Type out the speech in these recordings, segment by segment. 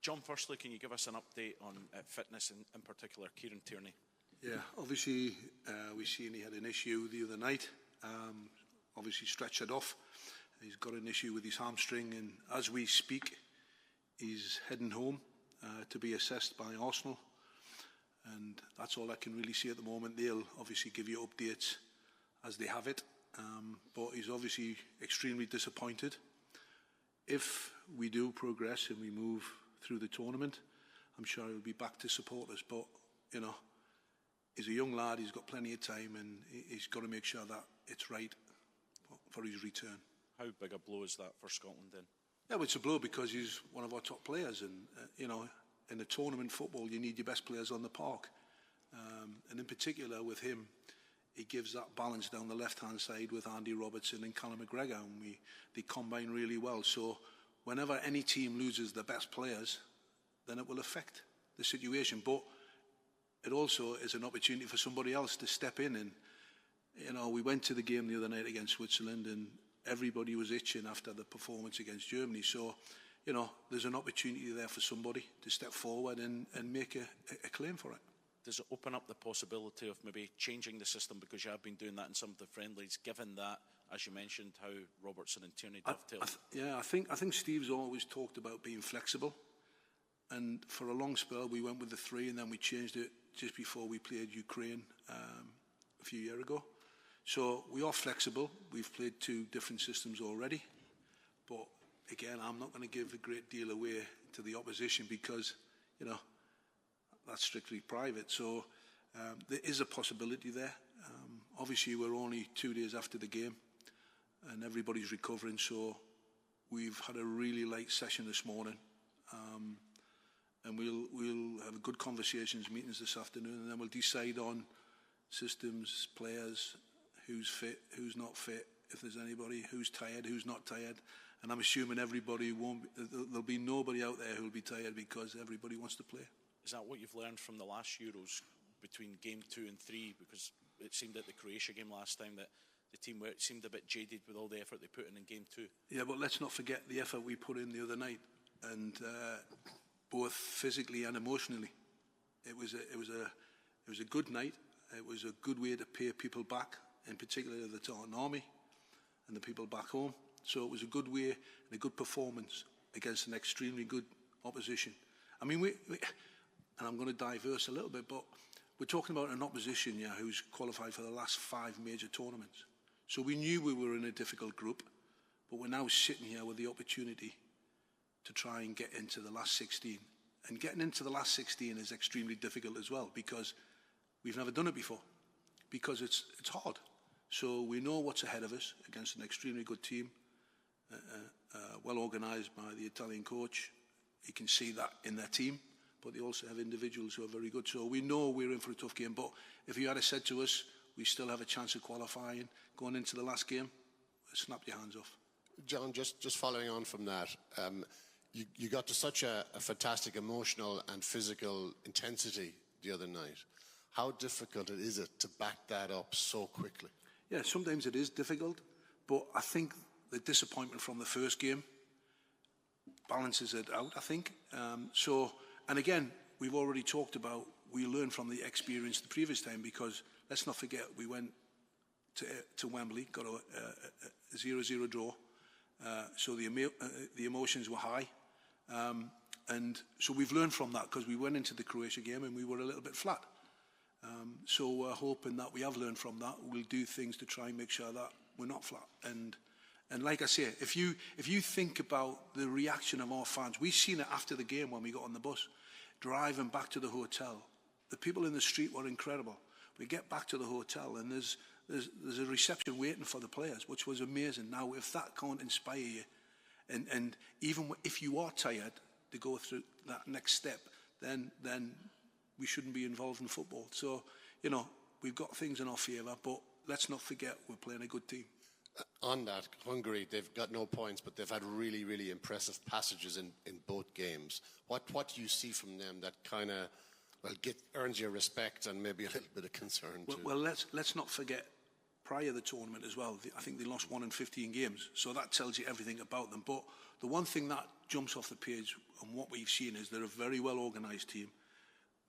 John, firstly, can you give us an update on fitness, in particular, Kieran Tierney? Yeah, obviously, we've seen he had an issue the other night. Obviously, stretched it off. He's got an issue with his hamstring, and as we speak, he's heading home to be assessed by Arsenal. And that's all I can really see at the moment. They'll obviously give you updates as they have it. But he's obviously extremely disappointed. If we do progress and we move through the tournament, I'm sure he'll be back to support us. But, you know, he's a young lad, he's got plenty of time, and he's got to make sure that it's right for his return. How big a blow is that for Scotland then? Yeah, well, it's a blow because he's one of our top players, and, you know, in the tournament football, you need your best players on the park. And in particular with him, he gives that balance down the left-hand side with Andy Robertson and Callum McGregor, and they combine really well. So whenever any team loses their best players, then it will affect the situation. But it also is an opportunity for somebody else to step in. And, you know, we went to the game the other night against Switzerland, and everybody was itching after the performance against Germany. So, you know, there's an opportunity there for somebody to step forward and make a claim for it. Does it open up the possibility of maybe changing the system, because you have been doing that in some of the friendlies, given that, as you mentioned, how Robertson and Tierney dovetailed? I think Steve's always talked about being flexible. And for a long spell, we went with the 3, and then we changed it just before we played Ukraine a few years ago. So we are flexible. We've played 2 different systems already. But again, I'm not going to give a great deal away to the opposition because, you know, that's strictly private. So there is a possibility there. Obviously, we're only 2 days after the game and everybody's recovering. So we've had a really light session this morning. And we'll have good conversations, meetings this afternoon, and then we'll decide on systems, players, who's fit, who's not fit, if there's anybody, who's tired, who's not tired. And I'm assuming everybody there'll be nobody out there who'll be tired because everybody wants to play. Is that what you've learned from the last Euros between game 2 and 3? Because it seemed at the Croatia game last time that the team seemed a bit jaded with all the effort they put in game 2. Yeah, but let's not forget the effort we put in the other night, and both physically and emotionally. It was a good night. It was a good way to pay people back, in particular the Tartan Army and the people back home. So it was a good way and a good performance against an extremely good opposition. I mean, and I'm going to diverse a little bit, but we're talking about an opposition, yeah, who's qualified for the last 5 major tournaments. So we knew we were in a difficult group, but we're now sitting here with the opportunity to try and get into the last 16. And getting into the last 16 is extremely difficult as well because we've never done it before, because it's hard. So we know what's ahead of us against an extremely good team, well organised by the Italian coach. You can see that in their team, but they also have individuals who are very good. So we know we're in for a tough game, but if you had said to us, we still have a chance of qualifying going into the last game, snap your hands off. John, just following on from that, you got to such a fantastic emotional and physical intensity the other night. How difficult is it to back that up so quickly? Yeah, sometimes it is difficult, but I think the disappointment from the first game balances it out, I think. And again, we've already talked about, we learned from the experience the previous time, because let's not forget, we went to Wembley, got a 0-0 draw, so the emotions were high. And so we've learned from that, because we went into the Croatia game and we were a little bit flat. So we're hoping that we have learned from that. We'll do things to try and make sure that we're not flat. And like I say, if you think about the reaction of our fans, we've seen it after the game when we got on the bus, driving back to the hotel. The people in the street were incredible. We get back to the hotel and there's a reception waiting for the players, which was amazing. Now, if that can't inspire you, and even if you are tired to go through that next step, then we shouldn't be involved in football. So, you know, we've got things in our favour, but let's not forget we're playing a good team. On that, Hungary, they've got no points, but they've had really, really impressive passages in both games. What do you see from them that kind of, earns your respect and maybe a little bit of concern too? Well, let's not forget prior to the tournament as well. I think they lost 1 in 15 games, so that tells you everything about them. But the one thing that jumps off the page and what we've seen is they're a very well organised team,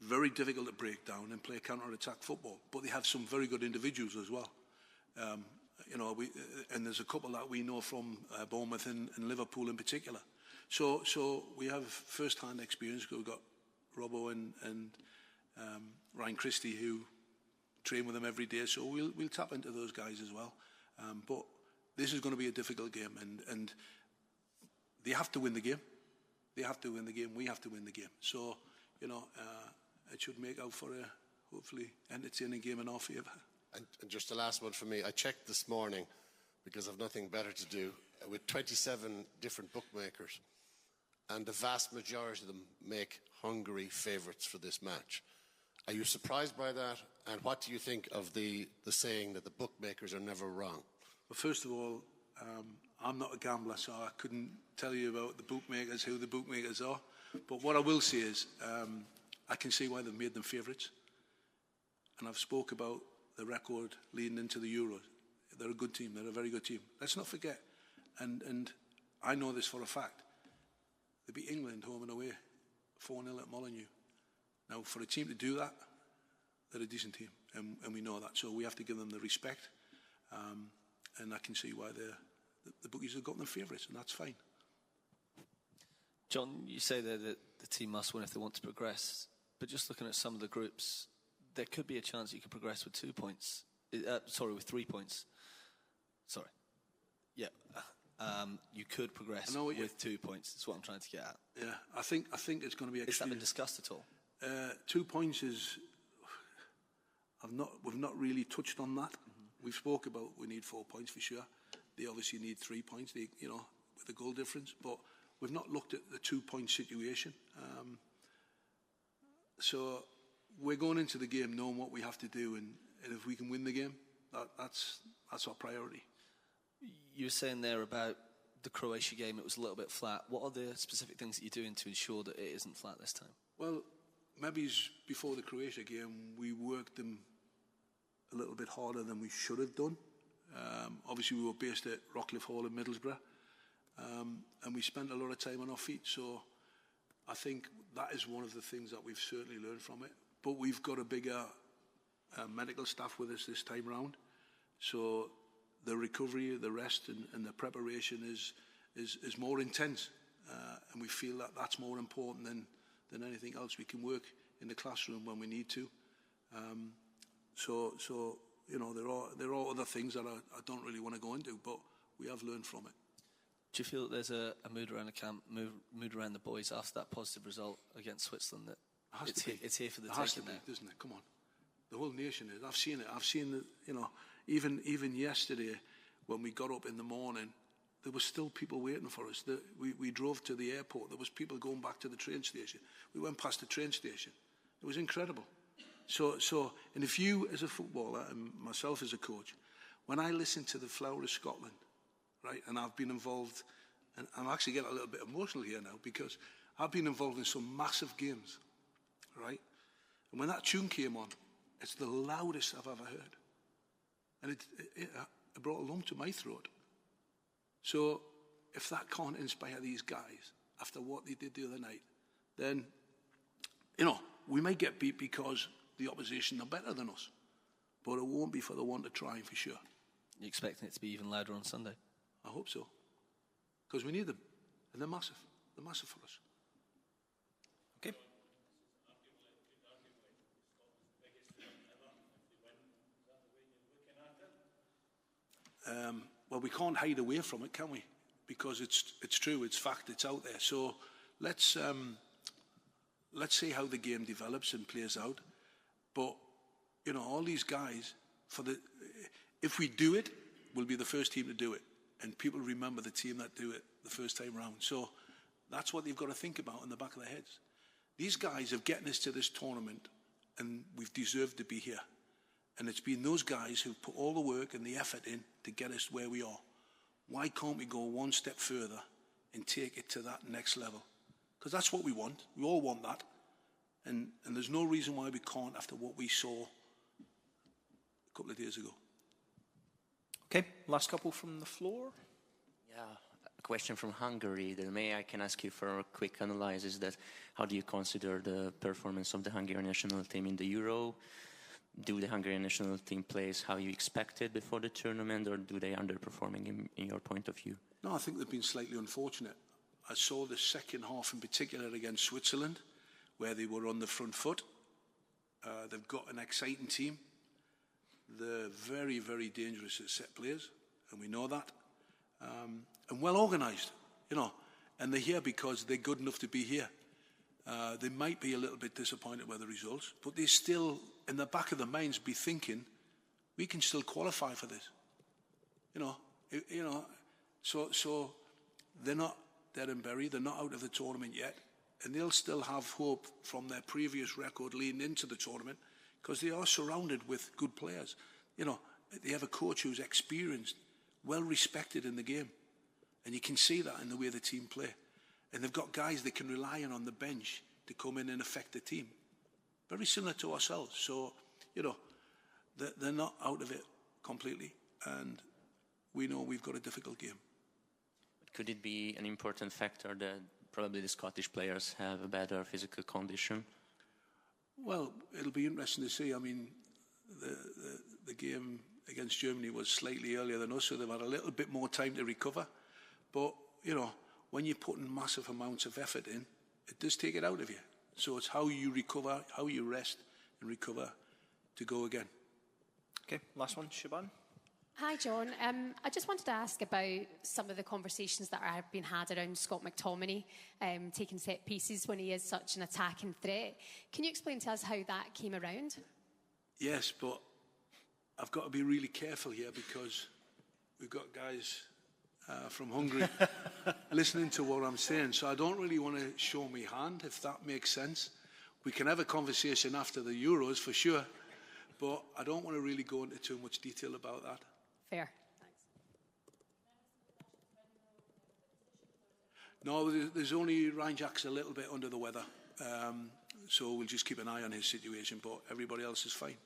very difficult to break down and play counter-attack football. But they have some very good individuals as well. And there's a couple that we know from Bournemouth and Liverpool in particular. So we have first-hand experience. We've got Robbo and Ryan Christie who train with them every day. So we'll tap into those guys as well. But this is going to be a difficult game, and they have to win the game. They have to win the game. We have to win the game. So it should make out for a hopefully entertaining game in our favour. And just the last one for me. I checked this morning because I've nothing better to do with 27 different bookmakers, and the vast majority of them make Hungary favourites for this match. Are you surprised by that? And what do you think of the saying that the bookmakers are never wrong? Well, first of all, I'm not a gambler, so I couldn't tell you about the bookmakers, who the bookmakers are. But what I will say is I can see why they've made them favourites. And I've spoke about the record leading into the Euros. They're a good team. They're a very good team. Let's not forget, and I know this for a fact, they beat England home and away, 4-0 at Molineux. Now, for a team to do that, they're a decent team, and we know that. So we have to give them the respect, and I can see why the bookies have got them favourites, and that's fine. John, you say there that the team must win if they want to progress, but just looking at some of the groups, there could be a chance you could progress with 2 points. With 3 points. Sorry. Yeah. You could progress with 2 points. That's what I'm trying to get at. Yeah, I think it's going to be. Has that been discussed at all? 2 points is. We've not really touched on that. Mm-hmm. We've spoke about we need 4 points for sure. They obviously need 3 points. With the goal difference, but we've not looked at the 2 point situation. So we're going into the game knowing what we have to do, and if we can win the game, that's our priority. You were saying there about the Croatia game, it was a little bit flat. What are the specific things that you're doing to ensure that it isn't flat this time? Well, maybe before the Croatia game, we worked them a little bit harder than we should have done. Obviously, we were based at Rockcliffe Hall in Middlesbrough, and we spent a lot of time on our feet. So I think that is one of the things that we've certainly learned from it. But we've got a bigger medical staff with us this time round. So the recovery, the rest and the preparation is more intense. And we feel that that's more important than anything else. We can work in the classroom when we need to. There are other things that I don't really want to go into, but we have learned from it. Do you feel that there's a mood around the camp, mood around the boys after that positive result against Switzerland, that it's here for the taking now? Doesn't it? Come on. The whole nation is. I've seen it. I've seen that, even yesterday when we got up in the morning, there was still people waiting for us. We drove to the airport. There was people going back to the train station. We went past the train station. It was incredible. And if you as a footballer and myself as a coach, when I listen to the Flower of Scotland, right, and I've been involved, and I'm actually getting a little bit emotional here now because I've been involved in some massive games, right? And when that tune came on, it's the loudest I've ever heard. And it brought a lump to my throat. So if that can't inspire these guys after what they did the other night, then, we may get beat because the opposition are better than us. But it won't be for the want of trying, for sure. You expecting it to be even louder on Sunday? I hope so. Because we need them. And they're massive. They're massive for us. Okay. Well, we can't hide away from it, can we? Because it's true, it's fact, it's out there. So let's see how the game develops and plays out. But all these guys, if we do it, we'll be the first team to do it, and people remember the team that do it the first time round. So that's what they've got to think about in the back of their heads. These guys have gotten us to this tournament, and we've deserved to be here. And it's been those guys who've put all the work and the effort in to get us where we are. Why can't we go one step further and take it to that next level? Because that's what we want. We all want that. And there's no reason why we can't after what we saw a couple of days ago. Okay, last couple from the floor. Yeah, a question from Hungary. That I can ask you for a quick analysis. That how do you consider the performance of the Hungarian national team in the Euro? Do the Hungarian national team plays how you expected before the tournament, or do they underperforming in your point of view? No, I think they've been slightly unfortunate. I saw the second half in particular against Switzerland, where they were on the front foot. They've got an exciting team. They're very, very dangerous at set players, and we know that. And well organised, you know. And they're here because they're good enough to be here. They might be a little bit disappointed with the results, but they still, in the back of their minds, be thinking, we can still qualify for this. So they're not dead and buried. They're not out of the tournament yet. And they'll still have hope from their previous record leading into the tournament because they are surrounded with good players. You know, they have a coach who's experienced, well respected in the game. And you can see that in the way the team play. And they've got guys they can rely on the bench to come in and affect the team. Very similar to ourselves. So, you know, they're not out of it completely. And we know we've got a difficult game. Could it be an important factor that probably the Scottish players have a better physical condition? Well, it'll be interesting to see. I mean, the game against Germany was slightly earlier than us, so they've had a little bit more time to recover. But, you know, when you're putting massive amounts of effort in, it does take it out of you. So it's how you recover, how you rest and recover to go again. Okay, last one, Siobhan. Hi, John. I just wanted to ask about some of the conversations that have been had around Scott McTominay taking set pieces when he is such an attacking threat. Can you explain to us how that came around? Yes, but I've got to be really careful here because we've got guys from Hungary listening to what I'm saying. So I don't really want to show my hand, if that makes sense. We can have a conversation after the Euros for sure, but I don't want to really go into too much detail about that. Fair. Thanks. No, there's only Ryan Jack's a little bit under the weather. So we'll just keep an eye on his situation, but everybody else is fine.